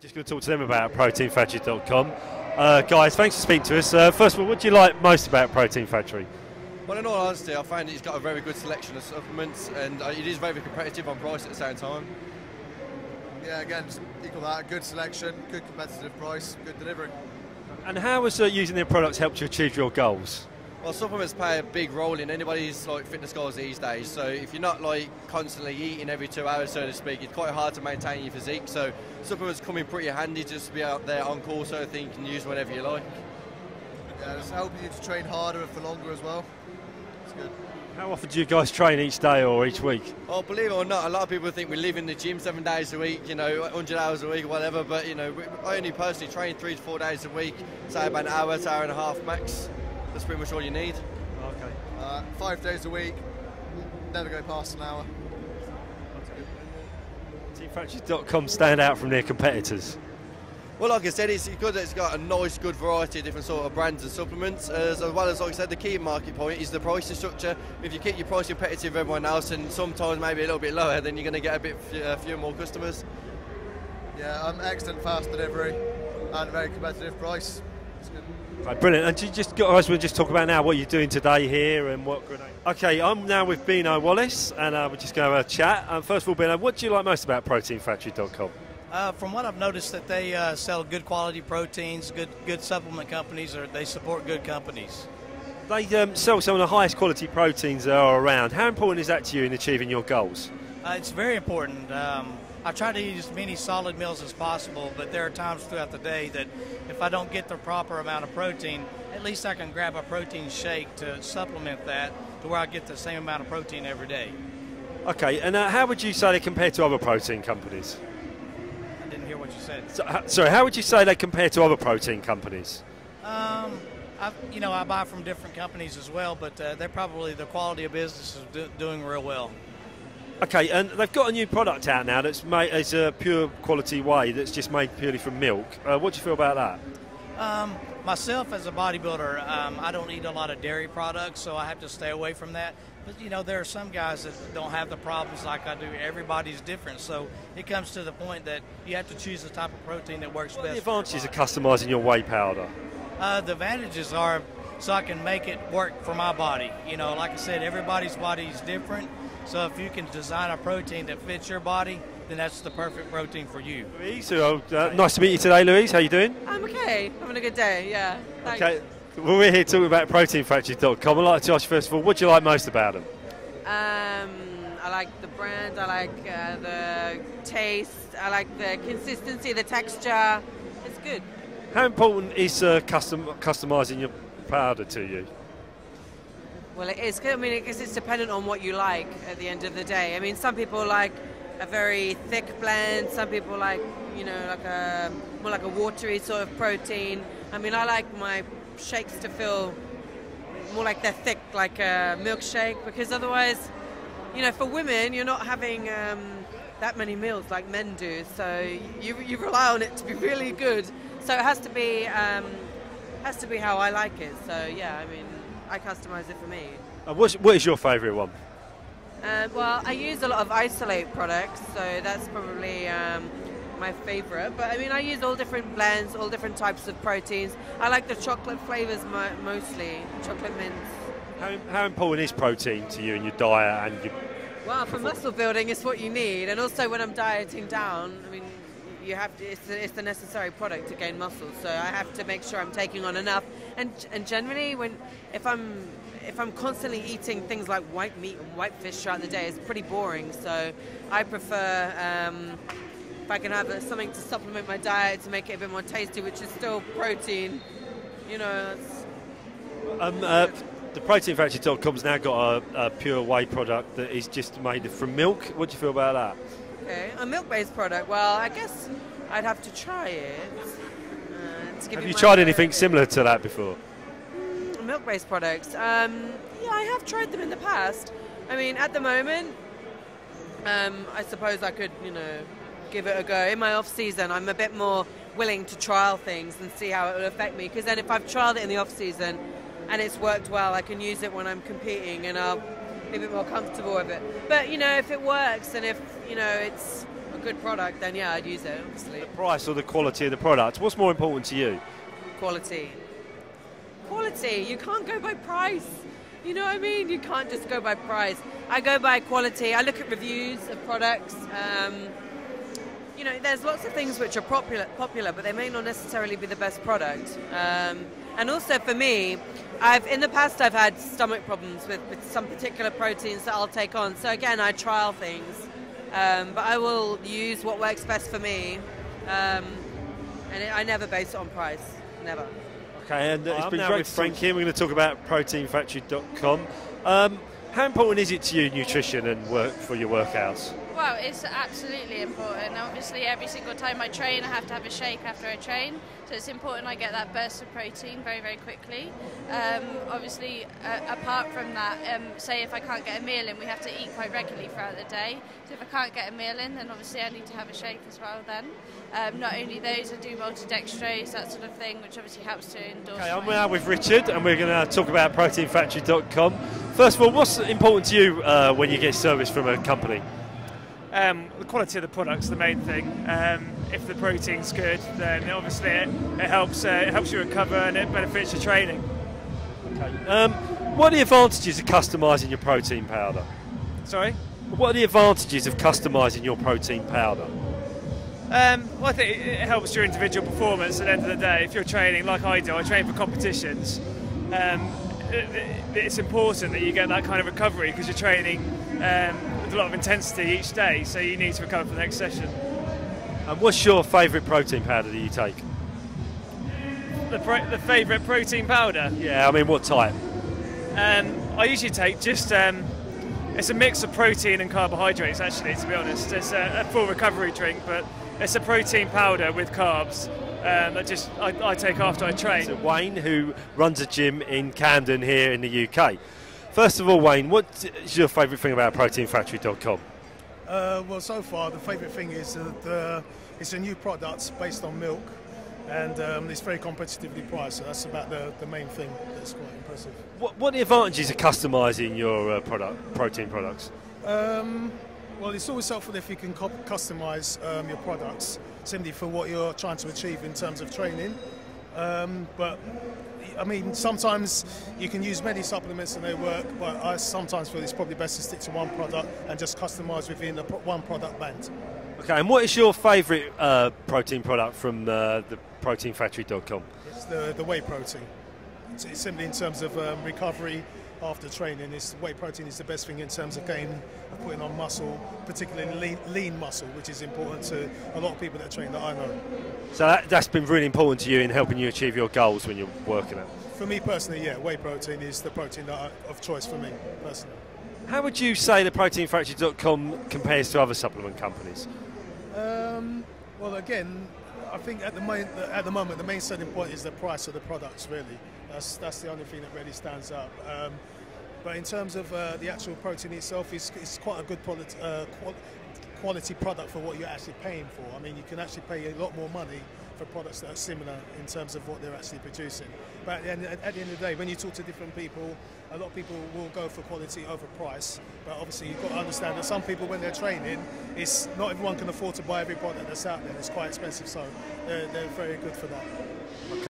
Just going to talk to them about proteinfactory.com. Guys, thanks for speaking to us. First of all, what do you like most about Protein Factory? Well, in all honesty, I find it's got a very good selection of supplements, and it is very competitive on price at the same time. Yeah, again, just equal that. Good selection, good competitive price, good delivery. And how has using their products helped you achieve your goals? Well, supplements play a big role in anybody's fitness goals these days. So if you're not constantly eating every 2 hours, so to speak, it's quite hard to maintain your physique. So supplements come in pretty handy just to be out there on call, so you can use whenever you like. Yeah, it's helping you to train harder for longer as well. It's good. How often do you guys train each day or each week? Oh, believe it or not, a lot of people think we live in the gym 7 days a week, 100 hours a week, whatever. But I only personally train 3 to 4 days a week, say about an hour and a half max. That's pretty much all you need. Okay. 5 days a week, never go past an hour. Proteinfactory.com stand out from their competitors? Well, like I said, it's good that it's got a nice, good variety of different sort of brands and supplements, as well as, like I said, the key market point is the pricing structure. If you keep your price competitive with everyone else, and sometimes maybe a little bit lower, then you're going to get a few more customers. Yeah, excellent fast delivery and a very competitive price. It's good. Right, brilliant. And guys, we'll just talk about now what you're doing today here and what grenade. Okay, I'm now with Bino Wallace, and we're just going to have a chat. First of all, Bino, what do you like most about proteinfactory.com? From what I've noticed, that they sell good quality proteins, good supplement companies, or they support good companies. They sell some of the highest quality proteins that are around. How important is that to you in achieving your goals? It's very important. I try to eat as many solid meals as possible, but there are times throughout the day that if I don't get the proper amount of protein, at least I can grab a protein shake to supplement that to where I get the same amount of protein every day. Okay, and how would you say they compare to other protein companies? I didn't hear what you said. Sorry, how would you say they compare to other protein companies? I buy from different companies as well, but they're probably, the quality of business is doing real well. Okay, and they've got a new product out now that's made as a pure quality whey that's just made purely from milk. What do you feel about that? Myself as a bodybuilder, I don't eat a lot of dairy products, so I have to stay away from that. But, there are some guys that don't have the problems like I do. Everybody's different, so it comes to the point that you have to choose the type of protein that works best. What are the advantages of customising your whey powder? The advantages are so I can make it work for my body. Like I said, everybody's body is different. So if you can design a protein that fits your body, then that's the perfect protein for you. Louise, nice to meet you today, Louise. How are you doing? I'm okay. Having a good day, yeah. Thanks. Okay, well, we're here talking about proteinfactory.com. I'd like to ask you first of all, what do you like most about them? I like the brand, I like the taste, I like the consistency, the texture. It's good. How important is customising your powder to you? Well, it is. I mean, because it's dependent on what you like at the end of the day. I mean, some people like a very thick blend. Some people like, more like a watery sort of protein. I mean, I like my shakes to feel more like they're thick, like a milkshake, because otherwise, for women, you're not having that many meals like men do. So you rely on it to be really good. So it has to be how I like it. So yeah, I mean, I customise it for me. What is your favourite one? Well, I use a lot of isolate products, so that's probably my favourite. But I mean, I use all different blends, all different types of proteins. I like the chocolate flavours mostly, chocolate mints. How important is protein to you in your diet and your... Well, for muscle building, it's what you need, and also when I'm dieting down, I mean, you have to, it's the necessary product to gain muscle, so I have to make sure I'm taking on enough. And generally, if I'm constantly eating things like white meat and white fish throughout the day, it's pretty boring. So I prefer if I can have something to supplement my diet to make it a bit more tasty, which is still protein. The proteinfactory.com's now got a pure whey product that is just made from milk. What do you feel about that? Okay, a milk-based product. Well, I guess I'd have to try it. Have you tried anything similar to that before? Milk-based products. Yeah, I have tried them in the past. I mean, at the moment, I suppose I could, give it a go. In my off-season, I'm a bit more willing to trial things and see how it will affect me. Because then if I've trialed it in the off-season and it's worked well, I can use it when I'm competing, and I'll be a bit more comfortable with it. But you know, if it works and if you know it's a good product, then yeah, I'd use it. Obviously, The price or the quality of the product? What's more important to you? quality. You can't go by price. You know what I mean? You can't just go by price. I go by quality. I look at reviews of products. You know, there's lots of things which are popular, but they may not necessarily be the best product. And also for me, in the past I've had stomach problems with some particular proteins that I'll take on. So again, I trial things, but I will use what works best for me. And I never base it on price, never. Okay, and it's been great with Frank here. We're going to talk about proteinfactory.com. How important is it to you, nutrition and work for your workouts? Well, it's absolutely important. Obviously, every single time I train, I have to have a shake after I train. So it's important I get that burst of protein very, very quickly. Obviously, apart from that, say if I can't get a meal in, we have to eat quite regularly throughout the day. So if I can't get a meal in, then obviously I need to have a shake as well then. Not only those, I do maltodextrose, that sort of thing, which obviously helps to endorse. Okay, I'm now with Richard, and we're going to talk about proteinfactory.com. First of all, what's important to you when you get service from a company? The quality of the product's the main thing. If the protein's good, then obviously it helps you recover and it benefits your training. Okay. What are the advantages of customising your protein powder? Sorry? What are the advantages of customising your protein powder? Well, I think it helps your individual performance at the end of the day. If you're training like I do, I train for competitions. It's important that you get that kind of recovery because you're training with a lot of intensity each day, so you need to recover for the next session. And what's your favourite protein powder that you take? The favourite protein powder? Yeah, I mean, what type? I usually take just, it's a mix of protein and carbohydrates actually, to be honest. It's a full recovery drink, but it's a protein powder with carbs. I take after I train. So Wayne, who runs a gym in Camden here in the UK. First of all, Wayne, what is your favourite thing about proteinfactory.com? Well, so far the favourite thing is that it's a new product based on milk, and it's very competitively priced. So that's about the main thing that's quite impressive. What are the advantages of customising your protein products? Well, it's always helpful if you can customise your products simply for what you're trying to achieve in terms of training. But I mean, sometimes you can use many supplements and they work, but I sometimes feel it's probably best to stick to one product and just customise within the one product band. Okay, and what is your favourite protein product from the proteinfactory.com? It's the whey protein. It's simply in terms of recovery after training. Whey protein is the best thing in terms of putting on muscle, particularly lean muscle, which is important to a lot of people that train that I know. So that's been really important to you in helping you achieve your goals when you're working out? For me personally, yeah, whey protein is the protein of choice for me personally. How would you say the proteinfactory.com compares to other supplement companies? Well, again, I think at the moment the main selling point is the price of the products. Really, that's the only thing that really stands out. But in terms of the actual protein itself, it's quite a good quality product for what you're actually paying for. I mean, you can actually pay a lot more money for products that are similar in terms of what they're actually producing. But at the end of the day, when you talk to different people, a lot of people will go for quality over price. But obviously, you've got to understand that some people, when they're training, not everyone can afford to buy every product that's out there. It's quite expensive, so they're very good for that.